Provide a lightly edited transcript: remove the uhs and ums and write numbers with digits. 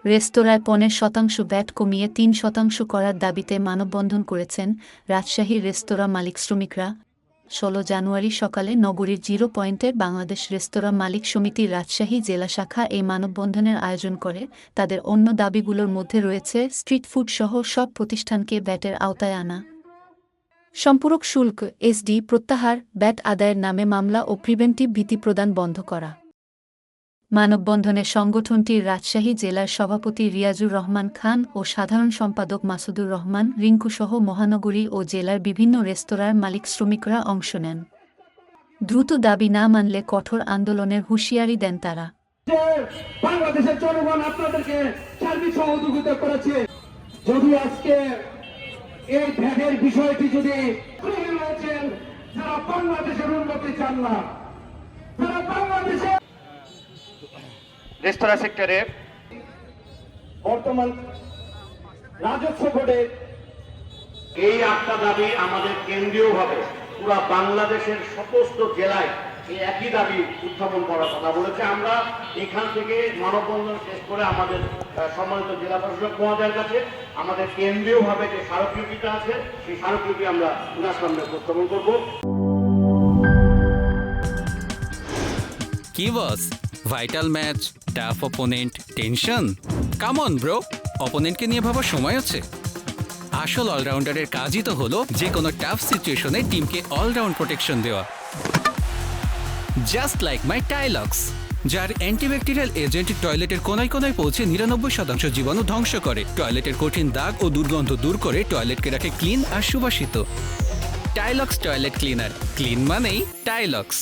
রেস্তোরাঁয় 15% ভ্যাট কমিয়ে 3% করার দাবিতে মানববন্ধন করেছেন রাজশাহীর রেস্তোরাঁ মালিক শ্রমিকরা। 16 জানুয়ারি সকালে নগরীর জিরো পয়েন্টে বাংলাদেশ রেস্তোরাঁ মালিক সমিতির রাজশাহী জেলা শাখা এই মানববন্ধনের আয়োজন করে। তাদের অন্য দাবিগুলোর মধ্যে রয়েছে স্ট্রিট ফুড সহ সব প্রতিষ্ঠানকে ভ্যাটের আওতায় আনা, সম্পূরক শুল্ক এসডি প্রত্যাহার, ভ্যাট আদায়ের নামে মামলা ও প্রিভেন্টিভ ভীতি প্রদান বন্ধ করা। মানববন্ধনে সংগঠনটির রাজশাহী জেলার সভাপতি রিয়াজুর রহমান খান ও সাধারণ সম্পাদক মাসুদুর রহমান রিঙ্কুসহ মহানগরী ও জেলার বিভিন্ন রেস্তোরাঁর মালিক শ্রমিকরা অংশ নেন। দ্রুত দাবি না মানলে কঠোর আন্দোলনের হুঁশিয়ারি দেন তারা। বাংলাদেশের জনগণ আপনাদেরকে সার্বিক সহযোগিতা করেছে। যদি আজকে এই ভ্যাটের বিষয়টি যদি রয়েছেন যারা বাংলাদেশের উন্নতি চান না, যারা বাংলাদেশের রেস্তোরাঁ সেক্টরে বর্তমান রাজস্ব বোর্ডে এই আটটা দাবি আমাদের কেন্দ্রীয়ভাবে পুরা বাংলাদেশের সমস্ত জেলায় এই একই দাবি উত্থাপন করার কথা বলেছে। আমরা এখান থেকে মানববন্ধন শেষ করে আমাদের সম্মানিত জেলা প্রশাসক মহোদয়ের কাছে আমাদের কেন্দ্রীয়ভাবে যে স্মারকলিপিটা আছে সেই স্মারকলিপি আমরা উনার সামনে উপস্থাপন করব। কি boss, vital match, tough opponent, tension? Come on bro, অপোনেন্টকে নিয়ে ভাবার সময় আছে। আসল অলরাউন্ডারের কাজই তো হলো যে কোনো টাফ সিচুয়েশনে টিমকে অলরাউন্ড প্রোটেকশন দেওয়া। জাস্ট লাইক মাই টাইলক্স, যার অ্যান্টিব্যাকটেরিয়াল এজেন্ট টয়লেটের কোনায় কোনায় পৌঁছে 99% জীবাণু ধ্বংস করে, টয়লেটের কঠিন দাগ ও দুর্গন্ধ দূর করে টয়লেটকে রাখে ক্লিন আর সুবাসিত। টাইলক্স টয়লেট ক্লিনার, ক্লিন মানেই টাইলক্স।